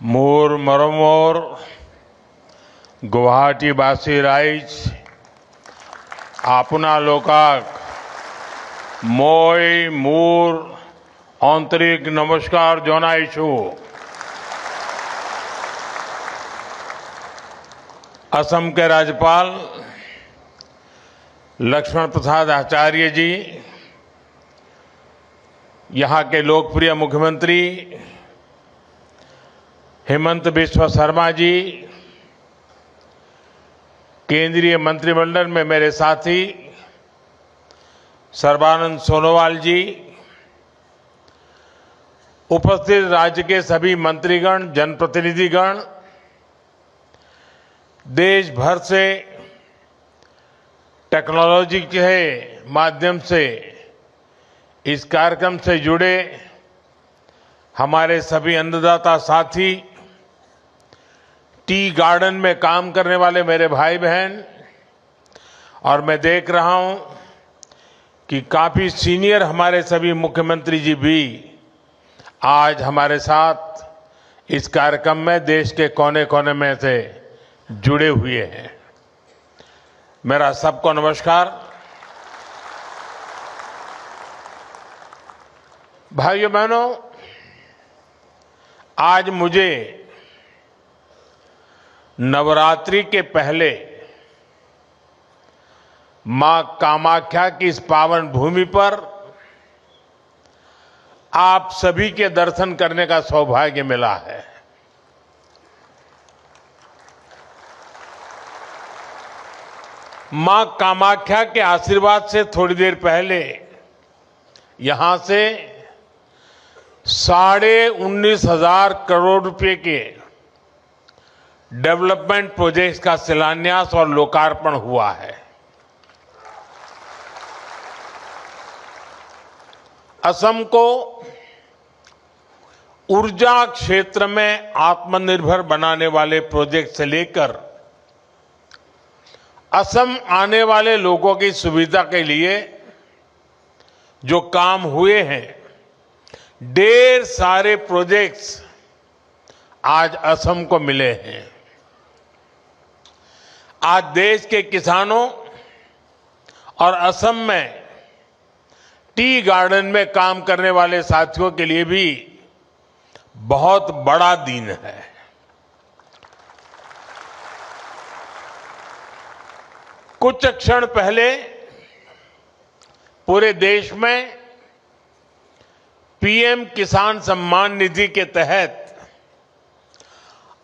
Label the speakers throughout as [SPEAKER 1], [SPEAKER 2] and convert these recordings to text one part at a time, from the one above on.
[SPEAKER 1] मोर मरमोर गुवाहाटीबासी रायज आपनालोकाक मोय मोर आंतरिक नमस्कार जनायछु। असम के राज्यपाल लक्ष्मण प्रसाद आचार्य जी, यहाँ के लोकप्रिय मुख्यमंत्री हेमंत बिस्वा शर्मा जी, केंद्रीय मंत्रिमंडल में मेरे साथी सर्बानंद सोनोवाल जी, उपस्थित राज्य के सभी मंत्रीगण, जनप्रतिनिधिगण, देश भर से टेक्नोलॉजी के माध्यम से इस कार्यक्रम से जुड़े हमारे सभी अन्नदाता साथी, टी गार्डन में काम करने वाले मेरे भाई बहन, और मैं देख रहा हूं कि काफी सीनियर हमारे सभी मुख्यमंत्री जी भी आज हमारे साथ इस कार्यक्रम में देश के कोने कोने में से जुड़े हुए हैं। मेरा सबको नमस्कार। भाइयों बहनों, आज मुझे नवरात्रि के पहले मां कामाख्या की इस पावन भूमि पर आप सभी के दर्शन करने का सौभाग्य मिला है। मां कामाख्या के आशीर्वाद से थोड़ी देर पहले यहां से 19,500 करोड़ रुपए के डेवलपमेंट प्रोजेक्ट्स का शिलान्यास और लोकार्पण हुआ है। असम को ऊर्जा क्षेत्र में आत्मनिर्भर बनाने वाले प्रोजेक्ट से लेकर असम आने वाले लोगों की सुविधा के लिए जो काम हुए हैं, ढेर सारे प्रोजेक्ट्स आज असम को मिले हैं। आज देश के किसानों और असम में टी गार्डन में काम करने वाले साथियों के लिए भी बहुत बड़ा दिन है। कुछ क्षण पहले पूरे देश में पीएम किसान सम्मान निधि के तहत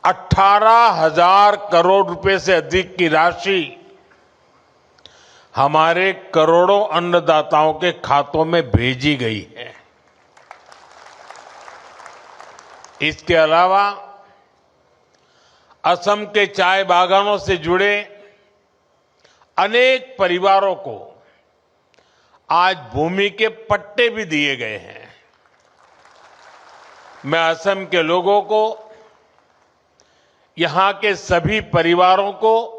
[SPEAKER 1] 18,000 करोड़ रुपए से अधिक की राशि हमारे करोड़ों अन्नदाताओं के खातों में भेजी गई है। इसके अलावा असम के चाय बागानों से जुड़े अनेक परिवारों को आज भूमि के पट्टे भी दिए गए हैं। मैं असम के लोगों को, यहां के सभी परिवारों को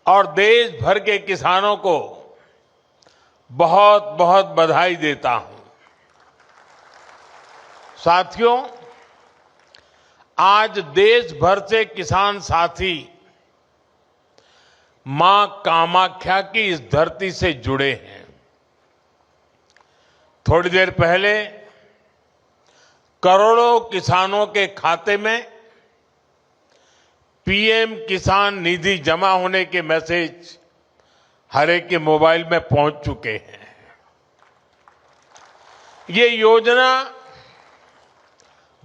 [SPEAKER 1] और देश भर के किसानों को बहुत बहुत बधाई देता हूं। साथियों, आज देश भर से किसान साथी मां कामाख्या की इस धरती से जुड़े हैं। थोड़ी देर पहले करोड़ों किसानों के खाते में पीएम किसान निधि जमा होने के मैसेज हर एक के मोबाइल में पहुंच चुके हैं। ये योजना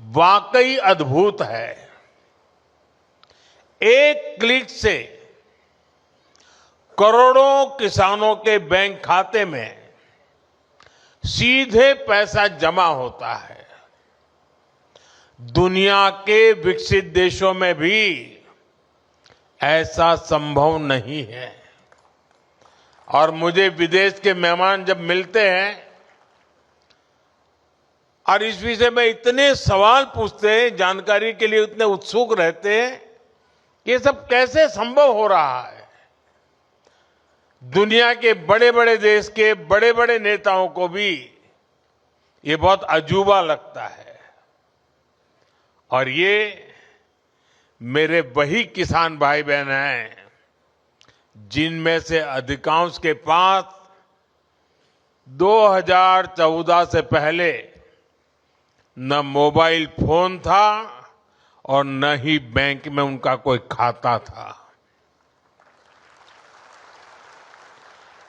[SPEAKER 1] वाकई अद्भुत है। एक क्लिक से करोड़ों किसानों के बैंक खाते में सीधे पैसा जमा होता है। दुनिया के विकसित देशों में भी ऐसा संभव नहीं है। और मुझे विदेश के मेहमान जब मिलते हैं और इस विषय में इतने सवाल पूछते हैं, जानकारी के लिए इतने उत्सुक रहते हैं, ये सब कैसे संभव हो रहा है। दुनिया के बड़े बड़े देश के बड़े बड़े नेताओं को भी ये बहुत अजूबा लगता है। और ये मेरे वही किसान भाई बहन हैं जिनमें से अधिकांश के पास 2014 से पहले न मोबाइल फोन था और न ही बैंक में उनका कोई खाता था।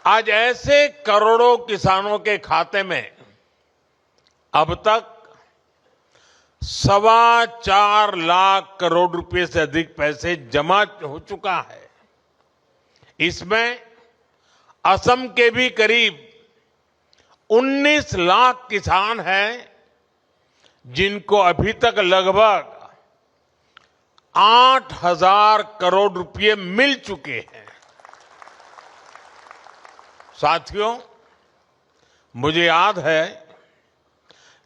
[SPEAKER 1] आज ऐसे करोड़ों किसानों के खाते में अब तक 4.25 लाख करोड़ रुपए से अधिक पैसे जमा हो चुका है। इसमें असम के भी करीब 19 लाख किसान हैं जिनको अभी तक लगभग 8,000 करोड़ रुपए मिल चुके हैं। साथियों, मुझे याद है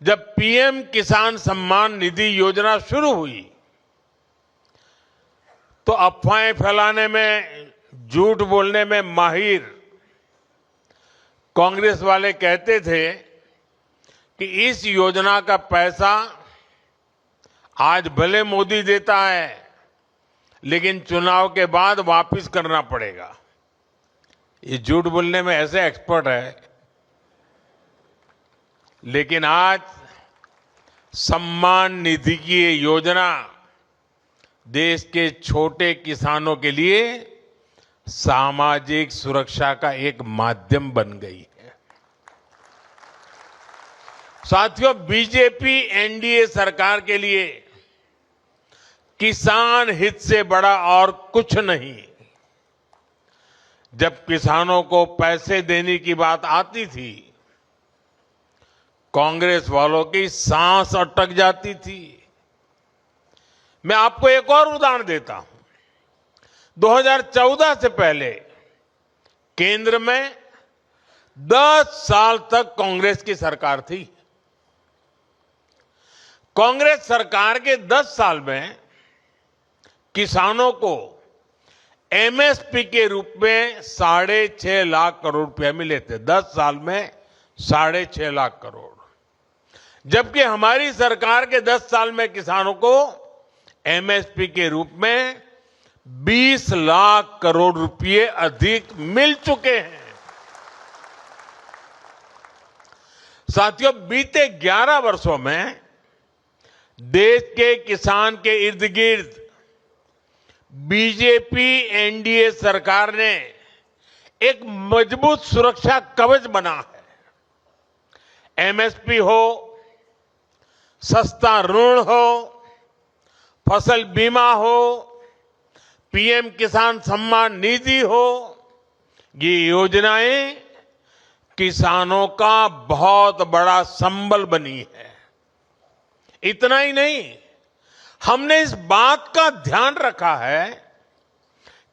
[SPEAKER 1] जब पीएम किसान सम्मान निधि योजना शुरू हुई तो अफवाहें फैलाने में, झूठ बोलने में माहिर कांग्रेस वाले कहते थे कि इस योजना का पैसा आज भले मोदी देता है लेकिन चुनाव के बाद वापस करना पड़ेगा। ये झूठ बोलने में ऐसे एक्सपर्ट है, लेकिन आज सम्मान निधि की ये योजना देश के छोटे किसानों के लिए सामाजिक सुरक्षा का एक माध्यम बन गई है। साथियों, बीजेपी एनडीए सरकार के लिए किसान हित से बड़ा और कुछ नहीं। जब किसानों को पैसे देने की बात आती थी, कांग्रेस वालों की सांस अटक जाती थी। मैं आपको एक और उदाहरण देता हूं। 2014 से पहले केंद्र में 10 साल तक कांग्रेस की सरकार थी। कांग्रेस सरकार के 10 साल में किसानों को एमएसपी के रूप में 6.5 लाख करोड़ रुपए मिले थे। 10 साल में 6.5 लाख करोड़, जबकि हमारी सरकार के 10 साल में किसानों को एमएसपी के रूप में 20 लाख करोड़ रुपए अधिक मिल चुके हैं। साथियों, बीते 11 वर्षों में देश के किसान के इर्द गिर्द बीजेपी एनडीए सरकार ने एक मजबूत सुरक्षा कवच बना है। एमएसपी हो, सस्ता ऋण हो, फसल बीमा हो, पीएम किसान सम्मान निधि हो, ये योजनाएं किसानों का बहुत बड़ा संबल बनी है। इतना ही नहीं, हमने इस बात का ध्यान रखा है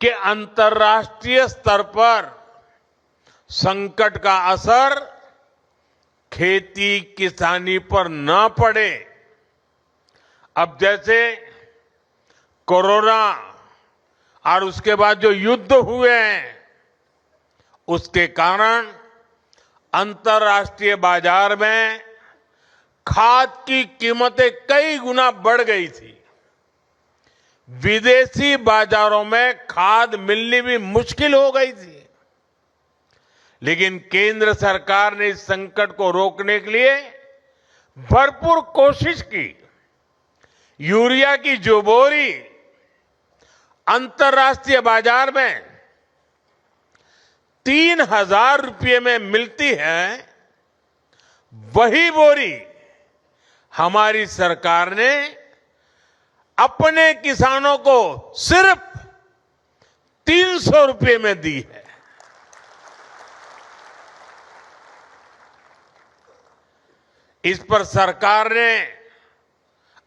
[SPEAKER 1] कि अंतर्राष्ट्रीय स्तर पर संकट का असर खेती किसानी पर न पड़े। अब जैसे कोरोना और उसके बाद जो युद्ध हुए हैं, उसके कारण अंतर्राष्ट्रीय बाजार में खाद की कीमतें कई गुना बढ़ गई थी। विदेशी बाजारों में खाद मिलनी भी मुश्किल हो गई थी। लेकिन केंद्र सरकार ने इस संकट को रोकने के लिए भरपूर कोशिश की। यूरिया की जो बोरी अंतर्राष्ट्रीय बाजार में 3,000 रुपये में मिलती है, वही बोरी हमारी सरकार ने अपने किसानों को सिर्फ 300 रुपये में दी है। इस पर सरकार ने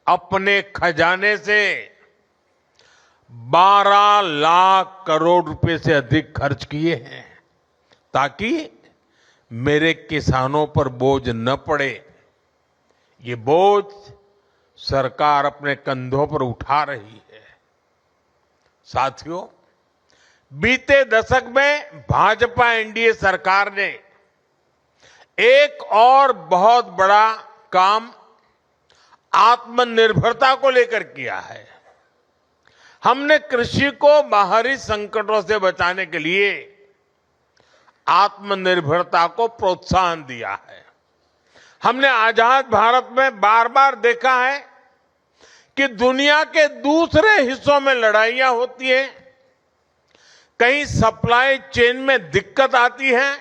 [SPEAKER 1] अपने खजाने से 12 लाख करोड़ रुपए से अधिक खर्च किए हैं ताकि मेरे किसानों पर बोझ न पड़े। ये बोझ सरकार अपने कंधों पर उठा रही है। साथियों, बीते दशक में भाजपा एनडीए सरकार ने एक और बहुत बड़ा काम आत्मनिर्भरता को लेकर किया है। हमने कृषि को बाहरी संकटों से बचाने के लिए आत्मनिर्भरता को प्रोत्साहन दिया है। हमने आजाद भारत में बार बार देखा है कि दुनिया के दूसरे हिस्सों में लड़ाइयां होती हैं, कहीं सप्लाई चेन में दिक्कत आती है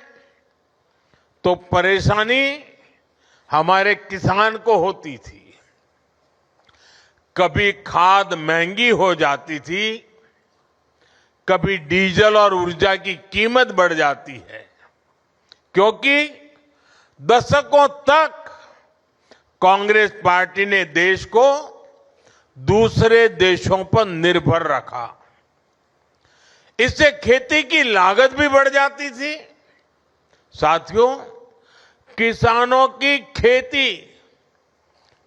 [SPEAKER 1] तो परेशानी हमारे किसान को होती थी। कभी खाद महंगी हो जाती थी, कभी डीजल और ऊर्जा की कीमत बढ़ जाती है, क्योंकि दशकों तक कांग्रेस पार्टी ने देश को दूसरे देशों पर निर्भर रखा। इससे खेती की लागत भी बढ़ जाती थी। साथियों, किसानों की खेती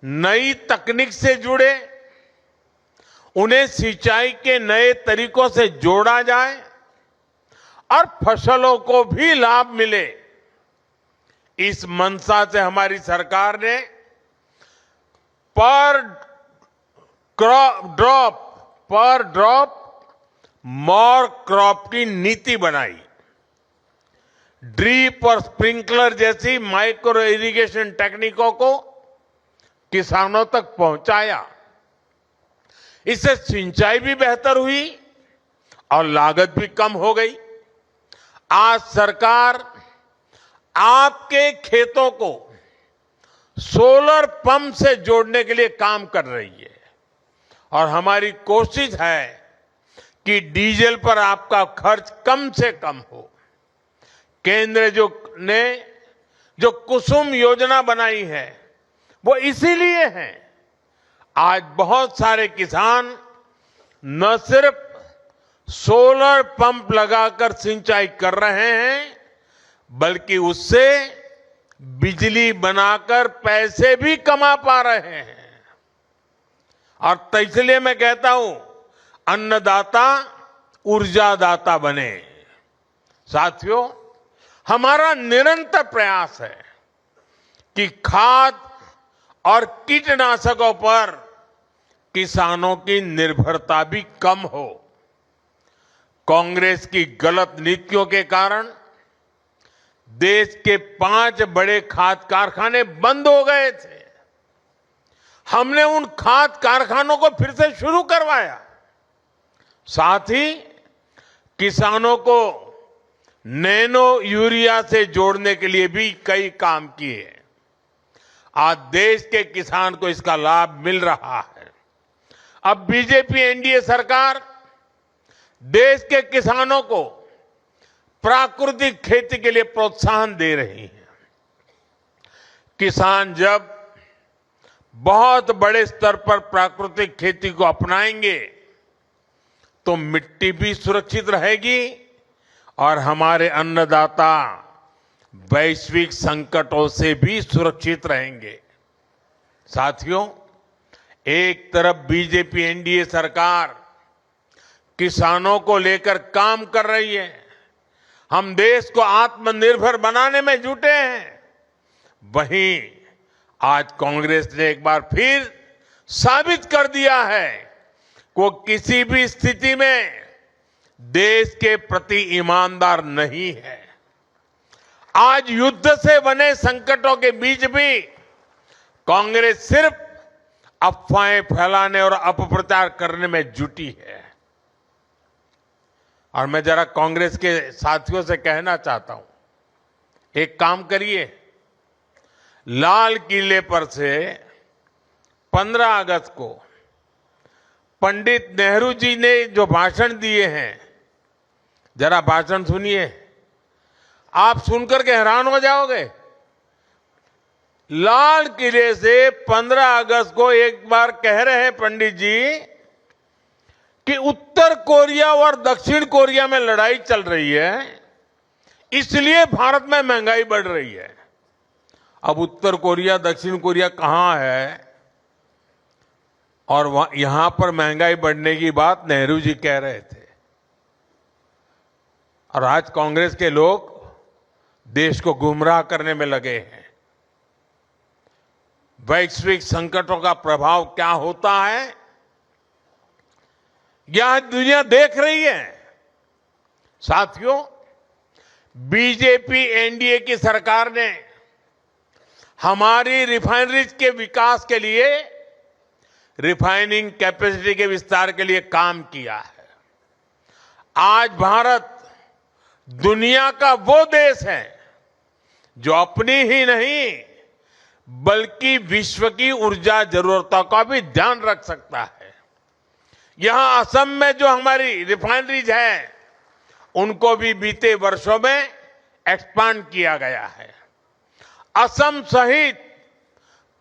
[SPEAKER 1] नई तकनीक से जुड़े, उन्हें सिंचाई के नए तरीकों से जोड़ा जाए और फसलों को भी लाभ मिले, इस मंशा से हमारी सरकार ने पर ड्रॉप मोर क्रॉप की नीति बनाई। ड्रिप और स्प्रिंकलर जैसी माइक्रो इरिगेशन टेक्निकों को किसानों तक पहुंचाया। इससे सिंचाई भी बेहतर हुई और लागत भी कम हो गई। आज सरकार आपके खेतों को सोलर पंप से जोड़ने के लिए काम कर रही है और हमारी कोशिश है कि डीजल पर आपका खर्च कम से कम हो। केंद्र ने जो कुसुम योजना बनाई है वो इसीलिए है। आज बहुत सारे किसान न सिर्फ सोलर पंप लगाकर सिंचाई कर रहे हैं, बल्कि उससे बिजली बनाकर पैसे भी कमा पा रहे हैं। और इसलिए मैं कहता हूं, अन्नदाता ऊर्जादाता बने। साथियों, हमारा निरंतर प्रयास है कि खाद और कीटनाशकों पर किसानों की निर्भरता भी कम हो। कांग्रेस की गलत नीतियों के कारण देश के 5 बड़े खाद कारखाने बंद हो गए थे। हमने उन खाद कारखानों को फिर से शुरू करवाया। साथ ही किसानों को नैनो यूरिया से जोड़ने के लिए भी कई काम किए। आज देश के किसान को इसका लाभ मिल रहा है। अब बीजेपी एनडीए सरकार देश के किसानों को प्राकृतिक खेती के लिए प्रोत्साहन दे रही है। किसान जब बहुत बड़े स्तर पर प्राकृतिक खेती को अपनाएंगे तो मिट्टी भी सुरक्षित रहेगी और हमारे अन्नदाता वैश्विक संकटों से भी सुरक्षित रहेंगे। साथियों, एक तरफ बीजेपी एनडीए सरकार किसानों को लेकर काम कर रही है, हम देश को आत्मनिर्भर बनाने में जुटे हैं। वहीं आज कांग्रेस ने एक बार फिर साबित कर दिया है कि वो किसी भी स्थिति में देश के प्रति ईमानदार नहीं है। आज युद्ध से बने संकटों के बीच भी कांग्रेस सिर्फ अफवाहें फैलाने और अपप्रचार करने में जुटी है। और मैं जरा कांग्रेस के साथियों से कहना चाहता हूं, एक काम करिए, लाल किले पर से 15 अगस्त को पंडित नेहरू जी ने जो भाषण दिए हैं, जरा भाषण सुनिए, आप सुनकर के हैरान हो जाओगे। लाल किले से 15 अगस्त को एक बार कह रहे हैं पंडित जी कि उत्तर कोरिया और दक्षिण कोरिया में लड़ाई चल रही है, इसलिए भारत में महंगाई बढ़ रही है। अब उत्तर कोरिया दक्षिण कोरिया कहां है और यहां पर महंगाई बढ़ने की बात नेहरू जी कह रहे थे। और आज कांग्रेस के लोग देश को गुमराह करने में लगे हैं। वैश्विक संकटों का प्रभाव क्या होता है, यह दुनिया देख रही है। साथियों, बीजेपी एनडीए की सरकार ने हमारी रिफाइनरीज के विकास के लिए, रिफाइनिंग कैपेसिटी के विस्तार के लिए काम किया है। आज भारत दुनिया का वो देश है जो अपनी ही नहीं बल्कि विश्व की ऊर्जा जरूरतों का भी ध्यान रख सकता है। यहां असम में जो हमारी रिफाइनरीज है, उनको भी बीते वर्षों में एक्सपांड किया गया है। असम सहित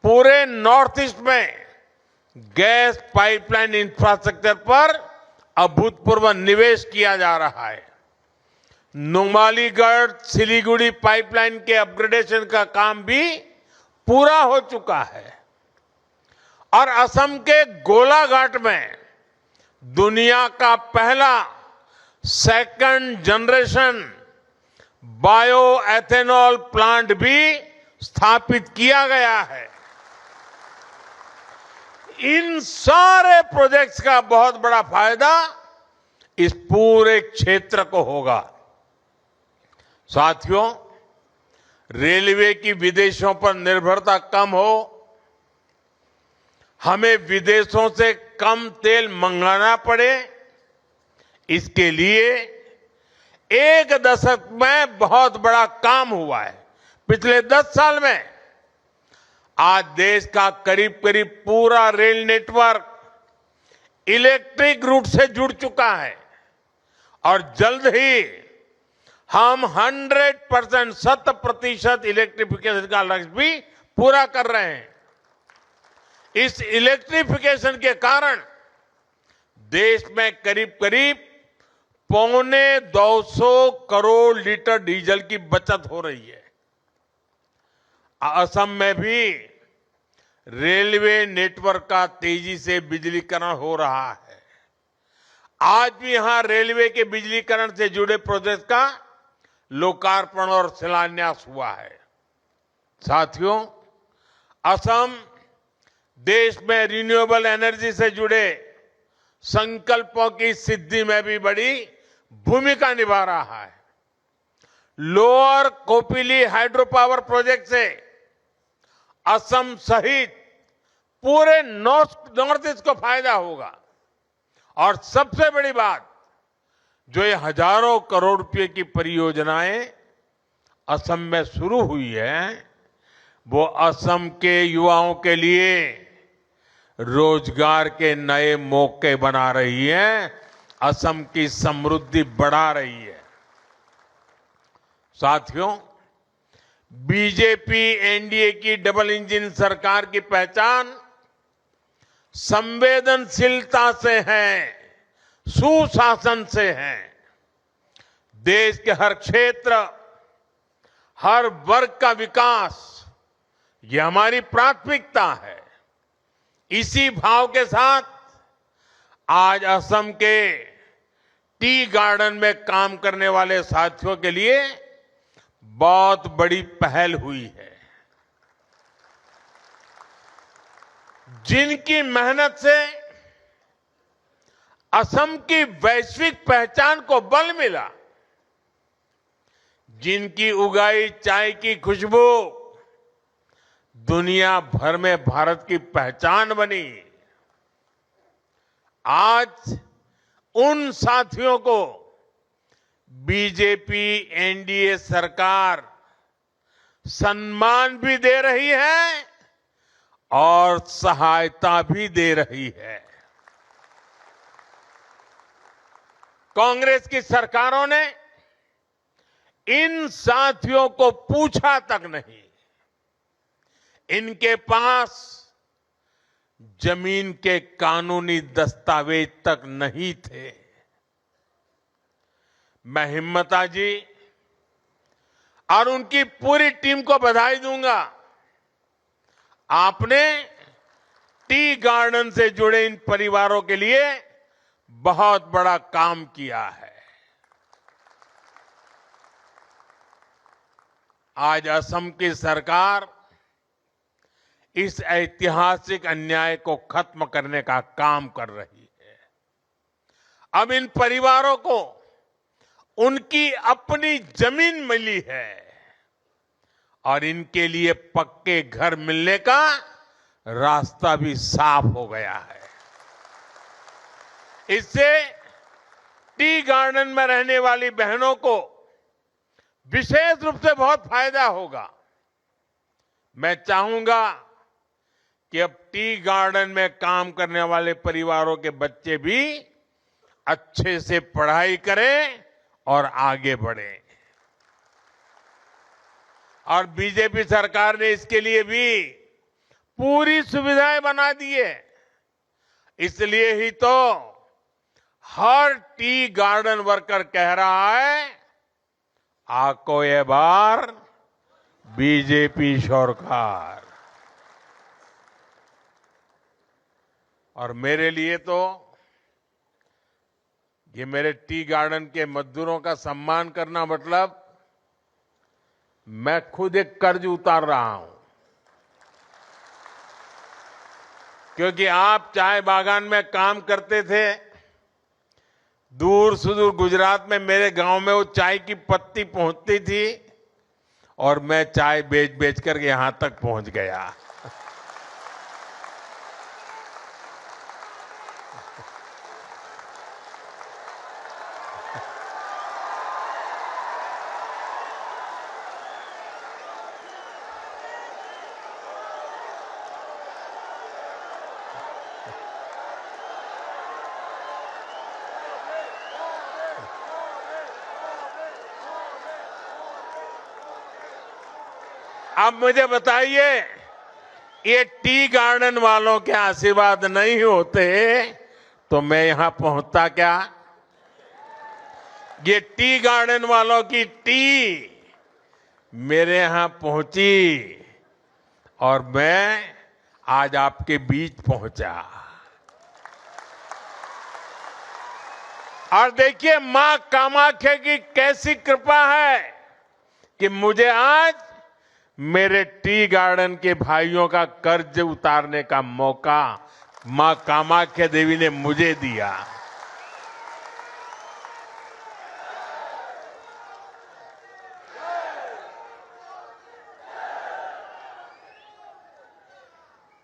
[SPEAKER 1] पूरे नॉर्थ ईस्ट में गैस पाइपलाइन इंफ्रास्ट्रक्चर पर अभूतपूर्व निवेश किया जा रहा है। नुमालीगढ़ सिलीगुड़ी पाइपलाइन के अपग्रेडेशन का काम भी पूरा हो चुका है और असम के गोलाघाट में दुनिया का पहला second generation bio ethanol plant भी स्थापित किया गया है। इन सारे प्रोजेक्ट्स का बहुत बड़ा फायदा इस पूरे क्षेत्र को होगा। साथियों, रेलवे की विदेशों पर निर्भरता कम हो, हमें विदेशों से कम तेल मंगाना पड़े, इसके लिए एक दशक में बहुत बड़ा काम हुआ है। पिछले 10 साल में आज देश का करीब करीब पूरा रेल नेटवर्क इलेक्ट्रिक रूट से जुड़ चुका है और जल्द ही हम 100% 100% इलेक्ट्रिफिकेशन का लक्ष्य भी पूरा कर रहे हैं। इस इलेक्ट्रिफिकेशन के कारण देश में करीब करीब 250 करोड़ लीटर डीजल की बचत हो रही है। असम में भी रेलवे नेटवर्क का तेजी से बिजलीकरण हो रहा है। आज भी यहां रेलवे के बिजलीकरण से जुड़े प्रोजेक्ट का लोकार्पण और शिलान्यास हुआ है। साथियों, असम देश में रिन्यूएबल एनर्जी से जुड़े संकल्पों की सिद्धि में भी बड़ी भूमिका निभा रहा है। Lower Kopili hydro power project से असम सहित पूरे नॉर्थ ईस्ट को फायदा होगा और सबसे बड़ी बात, जो ये हजारों करोड़ रुपए की परियोजनाएं असम में शुरू हुई है, वो असम के युवाओं के लिए रोजगार के नए मौके बना रही है, असम की समृद्धि बढ़ा रही है। साथियों, बीजेपी एनडीए की डबल इंजन सरकार की पहचान संवेदनशीलता से है, सुशासन से है। देश के हर क्षेत्र, हर वर्ग का विकास, ये हमारी प्राथमिकता है। इसी भाव के साथ आज असम के टी गार्डन में काम करने वाले साथियों के लिए बहुत बड़ी पहल हुई है। जिनकी मेहनत से असम की वैश्विक पहचान को बल मिला, जिनकी उगाई चाय की खुशबू दुनिया भर में भारत की पहचान बनी, आज उन साथियों को बीजेपी एनडीए सरकार सम्मान भी दे रही है और सहायता भी दे रही है। कांग्रेस की सरकारों ने इन साथियों को पूछा तक नहीं, इनके पास जमीन के कानूनी दस्तावेज तक नहीं थे। मैं हिम्मता जी और उनकी पूरी टीम को बधाई दूंगा। आपने टी गार्डन से जुड़े इन परिवारों के लिए बहुत बड़ा काम किया है। आज असम की सरकार इस ऐतिहासिक अन्याय को खत्म करने का काम कर रही है। अब इन परिवारों को उनकी अपनी जमीन मिली है और इनके लिए पक्के घर मिलने का रास्ता भी साफ हो गया है। इससे टी गार्डन में रहने वाली बहनों को विशेष रूप से बहुत फायदा होगा। मैं चाहूंगा कि अब टी गार्डन में काम करने वाले परिवारों के बच्चे भी अच्छे से पढ़ाई करें और आगे बढ़ें। और बीजेपी सरकार ने इसके लिए भी पूरी सुविधाएं बना दी है। इसलिए ही तो हर टी गार्डन वर्कर कह रहा है, आको ये बार बीजेपी सरकार। और मेरे लिए तो ये मेरे टी गार्डन के मजदूरों का सम्मान करना मतलब मैं खुद एक कर्ज उतार रहा हूं, क्योंकि आप चाय बागान में काम करते थे। दूर सुदूर गुजरात में मेरे गांव में वो चाय की पत्ती पहुंचती थी और मैं चाय बेच बेच कर यहां तक पहुंच गया। अब मुझे बताइए, ये टी गार्डन वालों के आशीर्वाद नहीं होते तो मैं यहां पहुंचता क्या? ये टी गार्डन वालों की टी मेरे यहां पहुंची और मैं आज आपके बीच पहुंचा। और देखिए मां कामाख्या की कैसी कृपा है कि मुझे आज मेरे टी गार्डन के भाइयों का कर्ज उतारने का मौका मां कामाख्या देवी ने मुझे दिया।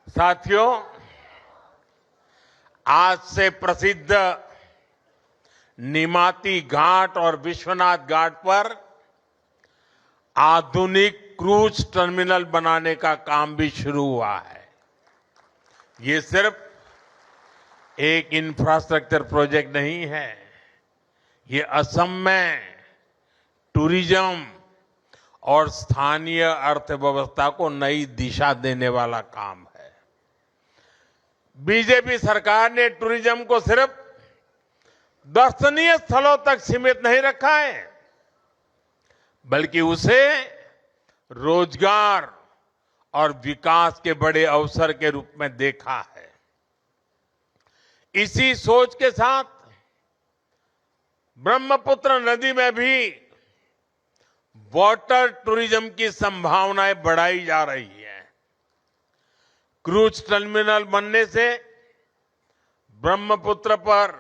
[SPEAKER 1] साथियों, आज से प्रसिद्ध निमाती घाट और विश्वनाथ घाट पर आधुनिक क्रूज टर्मिनल बनाने का काम भी शुरू हुआ है। ये सिर्फ एक इंफ्रास्ट्रक्चर प्रोजेक्ट नहीं है, ये असम में टूरिज्म और स्थानीय अर्थव्यवस्था को नई दिशा देने वाला काम है। बीजेपी सरकार ने टूरिज्म को सिर्फ दर्शनीय स्थलों तक सीमित नहीं रखा है, बल्कि उसे रोजगार और विकास के बड़े अवसर के रूप में देखा है। इसी सोच के साथ ब्रह्मपुत्र नदी में भी वाटर टूरिज्म की संभावनाएं बढ़ाई जा रही है। क्रूज टर्मिनल बनने से ब्रह्मपुत्र पर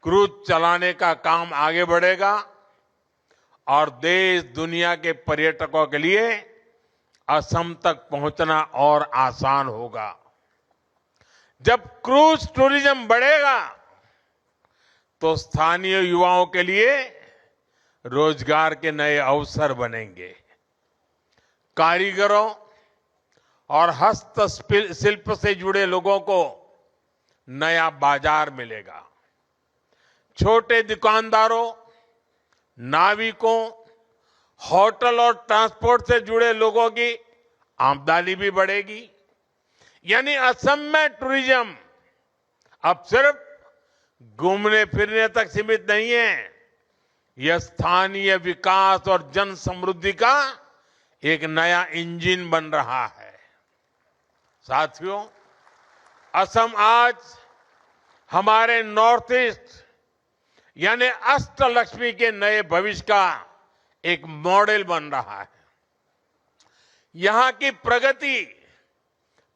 [SPEAKER 1] क्रूज चलाने का काम आगे बढ़ेगा और देश दुनिया के पर्यटकों के लिए असम तक पहुंचना और आसान होगा। जब क्रूज टूरिज्म बढ़ेगा तो स्थानीय युवाओं के लिए रोजगार के नए अवसर बनेंगे। कारीगरों और हस्तशिल्प से जुड़े लोगों को नया बाजार मिलेगा। छोटे दुकानदारों, नाविकों, होटल और ट्रांसपोर्ट से जुड़े लोगों की आमदनी भी बढ़ेगी। यानी असम में टूरिज्म अब सिर्फ घूमने फिरने तक सीमित नहीं है, यह स्थानीय विकास और जन समृद्धि का एक नया इंजन बन रहा है। साथियों, असम आज हमारे नॉर्थ ईस्ट यानी अष्टलक्ष्मी के नए भविष्य का एक मॉडल बन रहा है। यहां की प्रगति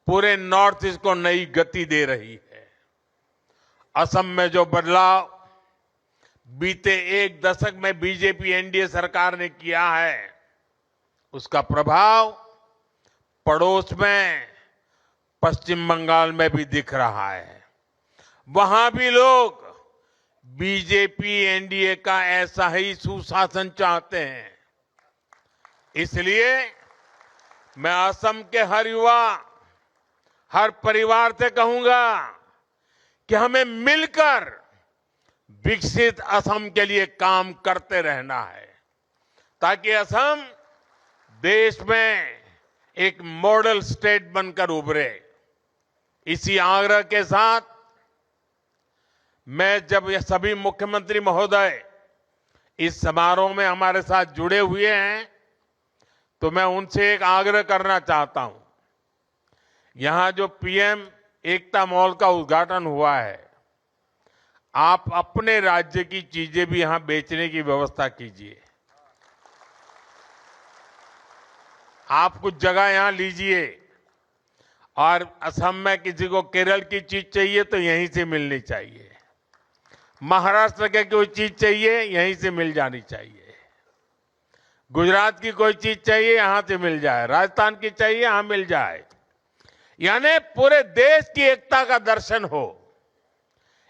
[SPEAKER 1] पूरे नॉर्थ ईस्ट को नई गति दे रही है। असम में जो बदलाव बीते एक दशक में बीजेपी एनडीए सरकार ने किया है, उसका प्रभाव पड़ोस में पश्चिम बंगाल में भी दिख रहा है। वहां भी लोग बीजेपी एनडीए का ऐसा ही सुशासन चाहते हैं। इसलिए मैं असम के हर युवा, हर परिवार से कहूंगा कि हमें मिलकर विकसित असम के लिए काम करते रहना है, ताकि असम देश में एक मॉडल स्टेट बनकर उभरे। इसी आग्रह के साथ मैं जब ये सभी मुख्यमंत्री महोदय इस समारोह में हमारे साथ जुड़े हुए हैं, तो मैं उनसे एक आग्रह करना चाहता हूं। यहां जो पीएम एकता मॉल का उद्घाटन हुआ है, आप अपने राज्य की चीजें भी यहां बेचने की व्यवस्था कीजिए। आप कुछ जगह यहां लीजिए, और असम में किसी को केरल की चीज चाहिए तो यहीं से मिलनी चाहिए, महाराष्ट्र के कोई चीज चाहिए यहीं से मिल जानी चाहिए, गुजरात की कोई चीज चाहिए यहां से मिल जाए, राजस्थान की चाहिए यहां मिल जाए। यानी पूरे देश की एकता का दर्शन हो।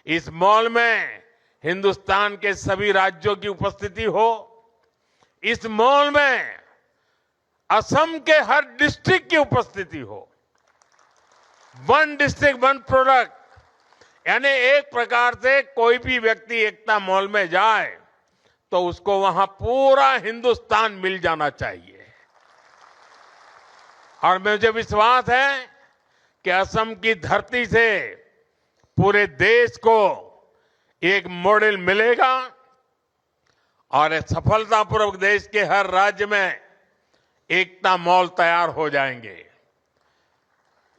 [SPEAKER 1] इस मॉल में हिंदुस्तान के सभी राज्यों की उपस्थिति हो। इस मॉल में असम के हर डिस्ट्रिक्ट की उपस्थिति हो। वन डिस्ट्रिक्ट वन प्रोडक्ट, यानी एक प्रकार से कोई भी व्यक्ति एकता मॉल में जाए तो उसको वहां पूरा हिंदुस्तान मिल जाना चाहिए। और मुझे विश्वास है कि असम की धरती से पूरे देश को एक मॉडल मिलेगा और सफलतापूर्वक देश के हर राज्य में एकता मॉल तैयार हो जाएंगे।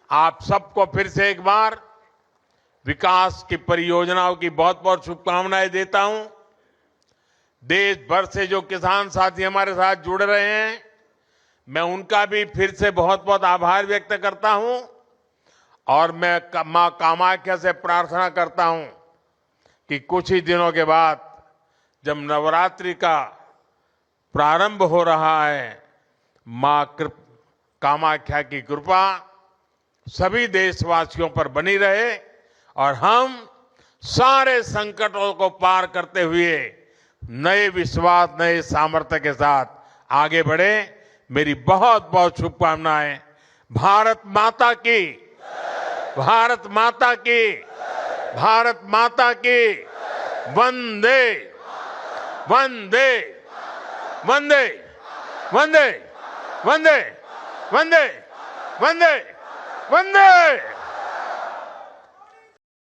[SPEAKER 1] आप सबको फिर से एक बार विकास की परियोजनाओं की बहुत बहुत शुभकामनाएं देता हूं। देश भर से जो किसान साथी हमारे साथ जुड़ रहे हैं, मैं उनका भी फिर से बहुत बहुत आभार व्यक्त करता हूं। और मैं मां कामाख्या से प्रार्थना करता हूं कि कुछ ही दिनों के बाद जब नवरात्रि का प्रारंभ हो रहा है, मां कामाख्या की कृपा सभी देशवासियों पर बनी रहे और हम सारे संकटों को पार करते हुए नए विश्वास, नए सामर्थ्य के साथ आगे बढ़े। मेरी बहुत बहुत शुभकामनाएं। भारत माता की, भारत माता की, भारत माता की। वंदे वंदे वंदे वंदे वंदे वंदे वंदे वंदे।